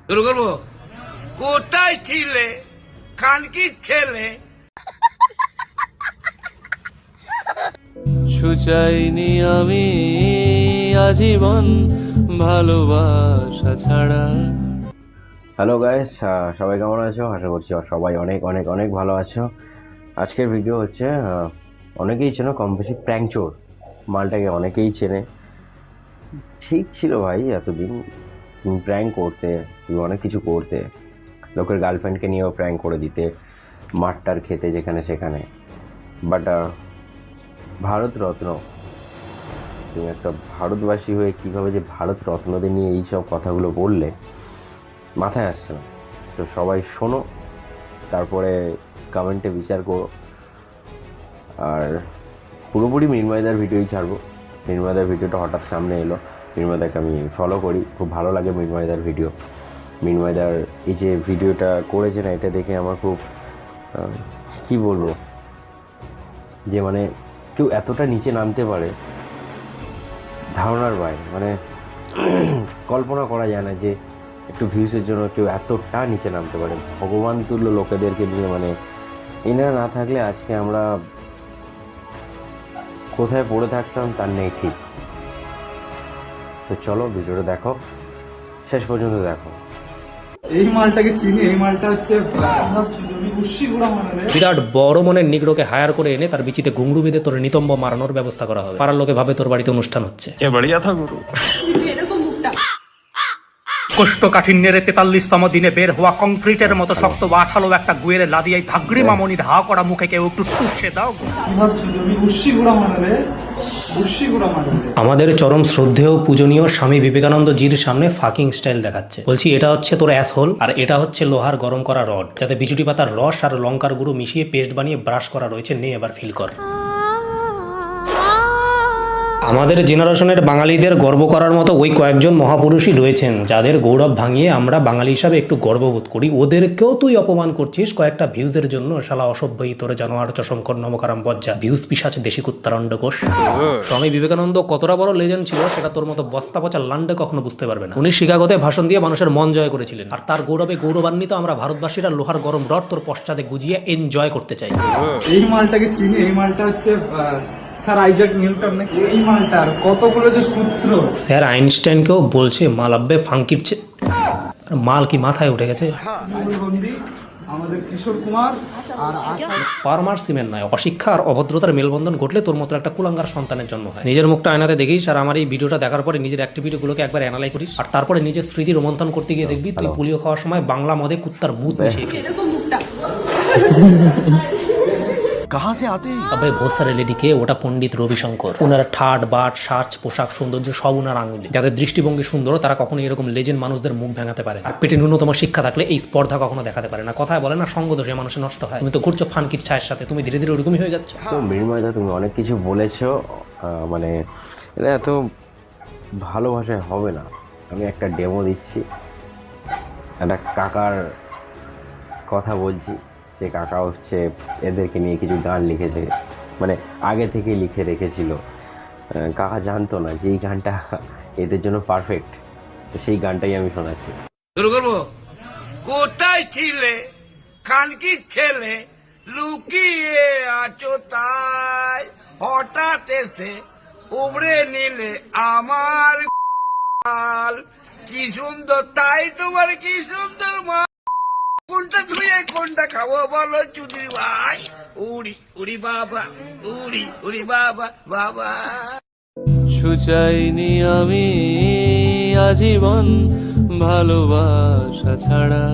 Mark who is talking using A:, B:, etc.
A: শুরু করবো। কোথায় ছিলে খানকির ছেলে?
B: ছুচাইনি আমি আজীবন ভালোবাসা ছাড়া।
C: হ্যালো গাইস, সবাই কেমন আছো? আশা করছি সবাই অনেক অনেক অনেক ভালো আছো। আজকের ভিডিও হচ্ছে অনেকেই চেনো কম বেশি প্র্যাঙ্ক চোর মালটাকে, অনেকেই চেনে। ঠিক ছিল ভাই এতদিন তুমি প্র্যাঙ্ক করতে, তুমি অনেক কিছু করতে, লোকের গার্লফ্রেন্ডকে নিয়েও প্র্যাঙ্ক করে দিতে, মারটার খেতে যেখানে সেখানে। বাট ভারতরত্ন, তুমি একটা ভারতবাসী হয়ে কীভাবে যে ভারত রত্নদের নিয়ে এইসব কথাগুলো বললে মাথায় আসছে না। তো সবাই শোনো, তারপরে কমেন্টে বিচার করো। আর পুরোপুরি মৃন্ময়দার ভিডিওই ছাড়বো। মৃন্ময়দার ভিডিওটা হঠাৎ সামনে এলো, মৃন্ময়দাকে আমি ফলো করি, খুব ভালো লাগে মৃন্ময়দার ভিডিও। মৃন্ময়দার এই যে ভিডিওটা করেছে না, এটা দেখে আমার খুব কি বলবো, যে মানে কেউ এতটা নিচে নামতে পারে ধারণার বাইরে, মানে কল্পনা করা যায় না যে একটু ভিউসের জন্য কেউ এতটা নিচে নামতে পারে। ভগবান তুল্য লোকেদেরকে নিয়ে, মানে এনারা না থাকলে আজকে আমরা কোথায় পড়ে থাকতাম তার নেই ঠিক। তো চলো ভিডিওটা দেখো, শেষ পর্যন্ত দেখো।
D: এই মালটাকে চিনি, এই মালটা হচ্ছে
E: বিরাট বড় মনের নিগ্রোকে হায়ার করে এনে তার বিচিতে ঘুংরু বেঁধে তোর নিতম্ব মারানোর ব্যবস্থা করা হবে। পাড়ার লোকে ভাবে তোর বাড়িতে অনুষ্ঠান হচ্ছে। কোষ্ঠকাঠিন্যের 43তম দিনে বের হওয়া কংক্রিটের মতো শক্ত বা আঠালো একটা গুয়ের লাদিয়াই থাগড়ি মামনি ধা করা মুখে কেউ একটু টুকছে দাও। আমাদের চরম শ্রদ্ধেয় পূজনীয় স্বামী বিবেকানন্দ জির সামনে ফাকিং স্টাইল দেখাচ্ছে। বলছি এটা হচ্ছে তোর অ্যাসহোল, আর এটা হচ্ছে লোহার গরম করা রড, যাতে বিচুটি পাতার রস আর লঙ্কার গুঁড়ো মিশিয়ে পেস্ট বানিয়ে ব্রাশ করা রয়েছে। নে এবার ফিল কর। আমাদের জেনারেশনের বাঙালিদের গর্ব করার মতো ওই কয়েকজন মহাপুরুষই রয়েছেন যাদের গৌরব ভাঙিয়ে আমরা বাঙালি হিসাবে একটু গর্ববোধ করি। ওদেরকেও তুই অপমান করছিস কয়েকটা ভিউজের জন্য। শালা অসভ্যই তোর জানোয়ার চশমকর নমকারাম বজ্জা ভিউজ পিসাচ দেশি কুত্তারণ্ড কোষ। স্বামী বিবেকানন্দ কতটা বড় লেজেন্ড ছিল সেটা তোর মতো বস্তা পচা লান্ডে কখনো বুঝতে পারবে না। উনি শিকাগোতে ভাষণ দিয়ে মানুষের মন জয় করেছিলেন, আর তার গৌরবে গৌরবান্বিত আমরা ভারতবাসীরা লোহার গরম রড তোর পশ্চাতে গুজিয়ে এনজয় করতে চাই।
D: এই মালটাকে চিনি, এই মালটা হচ্ছে স্যার আইজাক নিউটন নাকি, এই মালটার কতগুলো যে সূত্র।
E: স্যার আইনস্টাইনকেও বলছে মালাব্বে ফাঙ্কির মাল কি মাথায় উঠে গেছে।
D: আমাদের কিশোর কুমার আর
E: স্পার্মার সিমেন্ট নয়, অশিক্ষা আর অভদ্রতার মেলবন্ধন ঘটলে তোর মতো একটা কুলাঙ্গার সন্তানের জন্ম হয়। নিজের মুখটা আয়নাতে দেখিস, আর আমার এই ভিডিওটা দেখার পরে নিজের অ্যাক্টিভিটিগুলোকে একবার অ্যানালাইজ করিস, আর তারপরে নিজের স্মৃতি রোমন্থন করতে গিয়ে দেখবি তুই পুলিও খাওয়ার সময় বাংলা মদে কুত্তার বুথ মিশিয়ে খেয়েছিস। তবে ভোসারে লেডিকে ওটা পণ্ডিত রবিশঙ্কর। ওনারা ঠাট বাট সাজ পোশাক সৌন্দর্য সব ওনার আঙুলি। যাদের দৃষ্টিভঙ্গি সুন্দর তারা কখনো এরকম লেজেন্ড মানুষদের মুখ ভাঙাতে পারে। আর পেটে ন্যূনতম শিক্ষা থাকলে এই স্পর্ধা কখনো দেখাতে পারে না। কথায় বলে না, সঙ্গ দোষে মানুষের নষ্ট হয়। তুমি তো ঘুরছো ফানকির ছায়ের সাথে, তুমি ধীরে ধীরে ওরকমই হয়ে যাচ্ছ।
C: তো মৃন্ময়দা, তুমি অনেক কিছু বলেছো, মানে এটা এত ভালো ভাষায় হবে না। আমি একটা ডেমো দিচ্ছি, একটা কাকার কথা বলছি। সে কাকা হচ্ছে এদেরকে নিয়ে কিছু গান লিখেছে, মানে আগে থেকে লিখে রেখেছিল। কাকা জানতো না যে এই গানটা এদের জন্য পারফেক্ট, সেই গানটাই আমি শোনাচ্ছি।
A: শুরু করবো। কোথায় ছিলে খানকির ছেলে? লুকিয়ে আছো তাই হঠাৎ এসে উবড়ে নিলে আমার গাল। কি সুন্দর তাই তোমার, কি সুন্দর মা। কোনটা ধুয়ে কোনটা খাবো বলো চুদির ভাই? উড়ি উড়ি বাবা, উড়ি উড়ি বাবা বাবা।
B: ছুচাইনি আমি আজীবন ভালোবাসা ছাড়া।